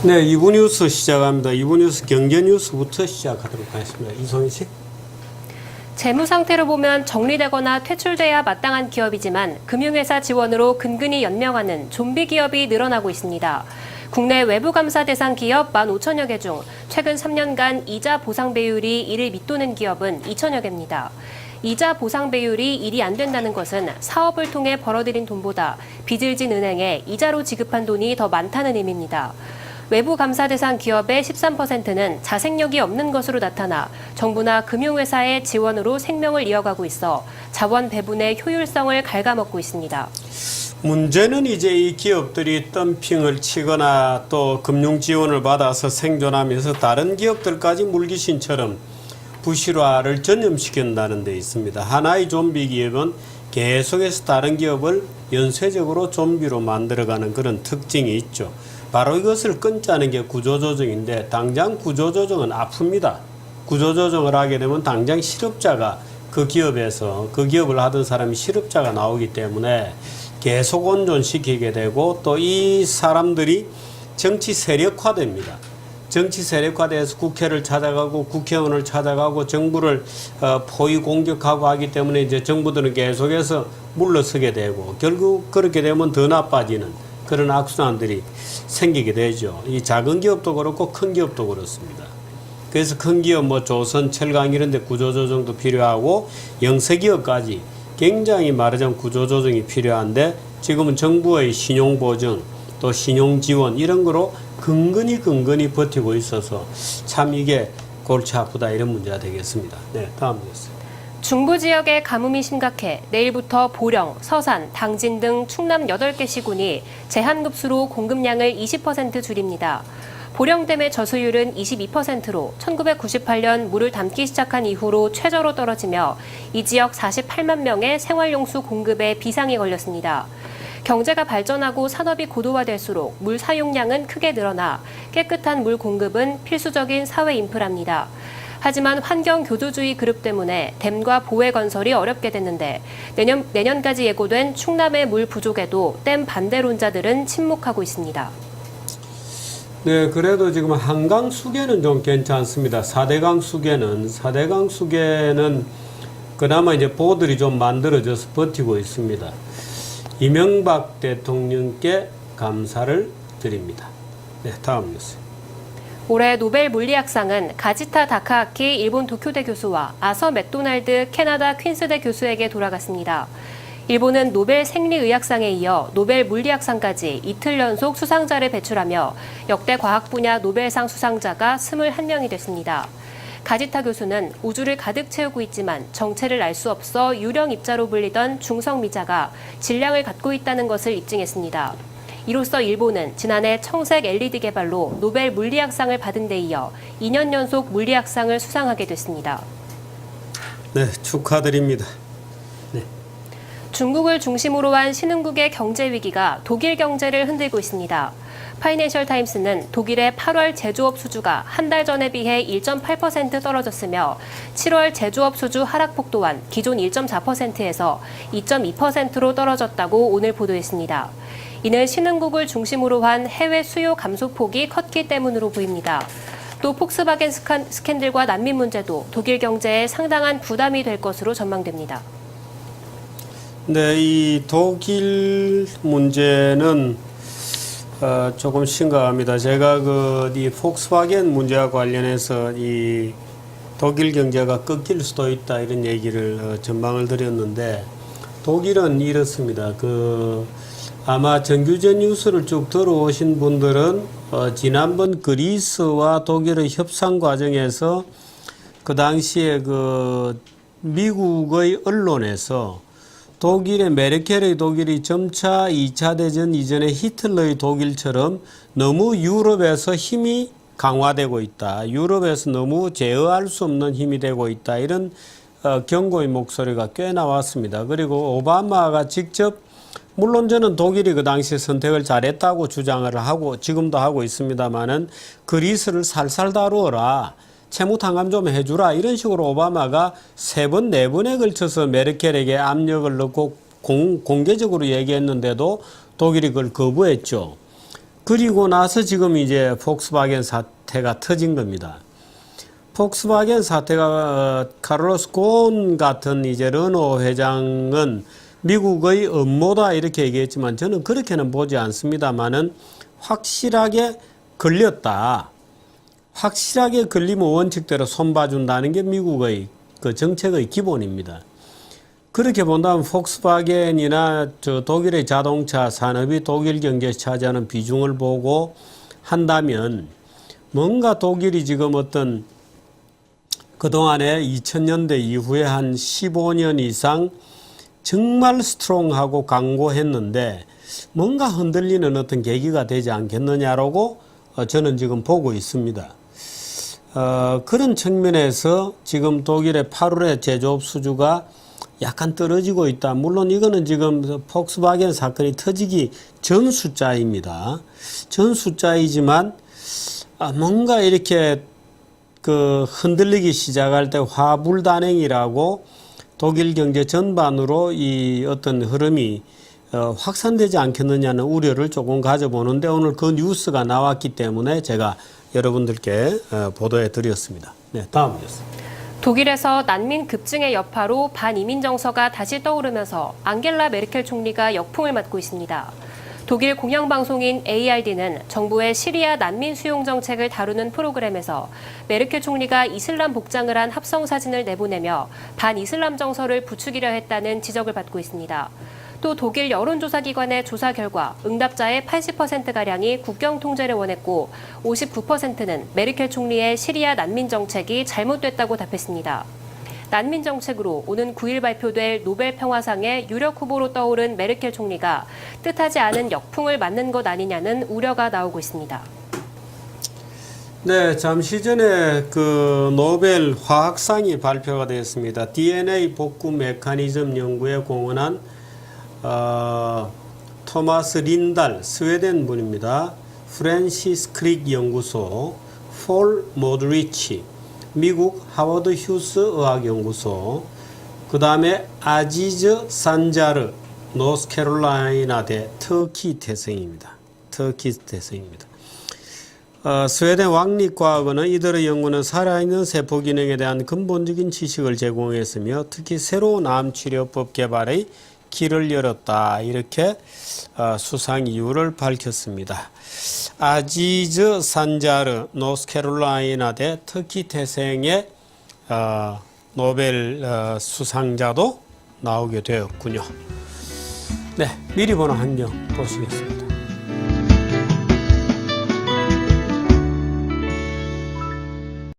네, 2부 뉴스 시작합니다. 2부 뉴스 경제 뉴스부터 시작하도록 하겠습니다. 이송희 씨. 재무 상태로 보면 정리되거나 퇴출돼야 마땅한 기업이지만 금융회사 지원으로 근근히 연명하는 좀비 기업이 늘어나고 있습니다. 국내 외부 감사 대상 기업 15,000여 개 중 최근 3년간 이자 보상 배율이 1을 밑도는 기업은 2,000여 개입니다. 이자 보상 배율이 1이 안 된다는 것은 사업을 통해 벌어들인 돈보다 빚을 진 은행에 이자로 지급한 돈이 더 많다는 의미입니다. 외부 감사 대상 기업의 13%는 자생력이 없는 것으로 나타나 정부나 금융회사의 지원으로 생명을 이어가고 있어 자원 배분의 효율성을 갉아먹고 있습니다. 문제는 이제 이 기업들이 덤핑을 치거나 또 금융 지원을 받아서 생존하면서 다른 기업들까지 물귀신처럼 부실화를 전염시킨다는 데 있습니다. 하나의 좀비 기업은 계속해서 다른 기업을 연쇄적으로 좀비로 만들어가는 그런 특징이 있죠. 바로 이것을 끊자는 게 구조조정인데 당장 구조조정은 아픕니다. 구조조정을 하게 되면 당장 실업자가 그 기업에서 그 기업을 하던 사람이 실업자가 나오기 때문에 계속 온전시키게 되고 또 이 사람들이 정치 세력화됩니다. 정치 세력화돼서 국회를 찾아가고 국회의원을 찾아가고 정부를 포위 공격하고 하기 때문에 이제 정부들은 계속해서 물러서게 되고 결국 그렇게 되면 더 나빠지는 그런 악순환들이 생기게 되죠. 이 작은 기업도 그렇고 큰 기업도 그렇습니다. 그래서 큰 기업 조선, 철강 이런 데 구조조정도 필요하고 영세기업까지 굉장히 말하자면 구조조정이 필요한데 지금은 정부의 신용보증 또 신용지원 이런 거로 근근히 버티고 있어서 참 이게 골치 아프다 이런 문제가 되겠습니다. 네, 다음 뉴스. 중부 지역의 가뭄이 심각해 내일부터 보령, 서산, 당진 등 충남 8개 시군이 제한급수로 공급량을 20% 줄입니다. 보령댐의 저수율은 22%로 1998년 물을 담기 시작한 이후로 최저로 떨어지며 이 지역 48만 명의 생활용수 공급에 비상이 걸렸습니다. 경제가 발전하고 산업이 고도화될수록 물 사용량은 크게 늘어나 깨끗한 물 공급은 필수적인 사회 인프라입니다. 하지만 환경교조주의 그룹 때문에 댐과 보해 건설이 어렵게 됐는데 내년까지 예고된 충남의 물 부족에도 댐 반대론자들은 침묵하고 있습니다. 네, 그래도 지금 한강 수계는 좀 괜찮습니다. 4대강 수계는 그나마 이제 보들이 좀 만들어져서 버티고 있습니다. 이명박 대통령께 감사를 드립니다. 네, 다음 뉴스. 올해 노벨 물리학상은 가지타 다카아키 일본 도쿄대 교수와 아서 맥도날드 캐나다 퀸스대 교수에게 돌아갔습니다. 일본은 노벨 생리의학상에 이어 노벨 물리학상까지 이틀 연속 수상자를 배출하며 역대 과학 분야 노벨상 수상자가 21명이 됐습니다. 가지타 교수는 우주를 가득 채우고 있지만 정체를 알 수 없어 유령 입자로 불리던 중성미자가 질량을 갖고 있다는 것을 입증했습니다. 이로써 일본은 지난해 청색 LED 개발로 노벨 물리학상을 받은 데 이어 2년 연속 물리학상을 수상하게 됐습니다. 네, 축하드립니다. 네. 중국을 중심으로 한 신흥국의 경제 위기가 독일 경제를 흔들고 있습니다. 파이낸셜 타임스는 독일의 8월 제조업 수주가 한 달 전에 비해 1.8% 떨어졌으며 7월 제조업 수주 하락폭 또한 기존 1.4%에서 2.2%로 떨어졌다고 오늘 보도했습니다. 이는 신흥국을 중심으로 한 해외 수요 감소폭이 컸기 때문으로 보입니다. 또 폭스바겐 스캔들과 난민 문제도 독일 경제에 상당한 부담이 될 것으로 전망됩니다. 네, 이 독일 문제는 조금 심각합니다. 제가 이 폭스바겐 문제와 관련해서 이 독일 경제가 꺾일 수도 있다 이런 얘기를 전망을 드렸는데 독일은 이렇습니다. 아마 정규전 뉴스를 쭉 들어오신 분들은 지난번 그리스와 독일의 협상 과정에서 그 당시에 미국의 언론에서 독일의 메르켈의 독일이 점차 2차 대전 이전에 히틀러의 독일처럼 너무 유럽에서 힘이 강화되고 있다. 유럽에서 너무 제어할 수 없는 힘이 되고 있다. 이런 경고의 목소리가 꽤 나왔습니다. 그리고 오바마가 직접 물론 저는 독일이 그 당시 선택을 잘했다고 주장을 하고 지금도 하고 있습니다만은 그리스를 살살 다루어라. 채무 탕감 좀 해주라 이런 식으로 오바마가 3번, 4번에 걸쳐서 메르켈에게 압력을 넣고 공개적으로 얘기했는데도 독일이 그걸 거부했죠. 그리고 나서 지금 이제 폭스바겐 사태가 터진 겁니다. 폭스바겐 사태가 카를로스 곤 같은 이제 르노 회장은 미국의 음모다 이렇게 얘기했지만 저는 그렇게는 보지 않습니다만은 확실하게 걸렸다. 확실하게 걸리면 원칙대로 손봐준다는 게 미국의 그 정책의 기본입니다. 그렇게 본다면 폭스바겐이나 독일의 자동차 산업이 독일 경제에 차지하는 비중을 보고 한다면 뭔가 독일이 지금 어떤 그동안에 2000년대 이후에 한 15년 이상 정말 스트롱하고 강고했는데 뭔가 흔들리는 어떤 계기가 되지 않겠느냐라고 저는 지금 보고 있습니다. 그런 측면에서 지금 독일의 8월의 제조업 수주가 약간 떨어지고 있다. 물론 이거는 지금 폭스바겐 사건이 터지기 전 숫자입니다. 전 숫자이지만 뭔가 이렇게 그 흔들리기 시작할 때 화불단행이라고 독일 경제 전반으로 이 어떤 흐름이 확산되지 않겠느냐는 우려를 조금 가져보는데 오늘 그 뉴스가 나왔기 때문에 제가 여러분들께 보도해 드렸습니다. 네, 다음 뉴스. 독일에서 난민 급증의 여파로 반이민 정서가 다시 떠오르면서 앙겔라 메르켈 총리가 역풍을 맞고 있습니다. 독일 공영방송인 ARD는 정부의 시리아 난민 수용 정책을 다루는 프로그램에서 메르켈 총리가 이슬람 복장을 한 합성 사진을 내보내며 반이슬람 정서를 부추기려 했다는 지적을 받고 있습니다. 또 독일 여론조사기관의 조사 결과 응답자의 80%가량이 국경 통제를 원했고 59%는 메르켈 총리의 시리아 난민 정책이 잘못됐다고 답했습니다. 난민 정책으로 오는 9일 발표될 노벨 평화상의 유력 후보로 떠오른 메르켈 총리가 뜻하지 않은 역풍을 맞는 것 아니냐는 우려가 나오고 있습니다. 네, 잠시 전에 그 노벨 화학상이 발표가 되었습니다. DNA 복구 메커니즘 연구에 공헌한 토마스 린달 스웨덴 분입니다. 프랜시스 크릭 연구소, 폴 모드리치 미국 하워드 휴스 의학연구소, 그 다음에 아지즈 산자르 노스캐롤라이나대 터키 태생입니다. 스웨덴 왕립과학원은 이들의 연구는 살아있는 세포 기능에 대한 근본적인 지식을 제공했으며 특히 새로운 암 치료법 개발의 길을 열었다. 이렇게 수상 이유를 밝혔습니다. 아지즈 산자르 노스캐롤라이나대 터키 태생의 노벨 수상자도 나오게 되었군요. 네, 미리 보는 환경 보시겠습니다.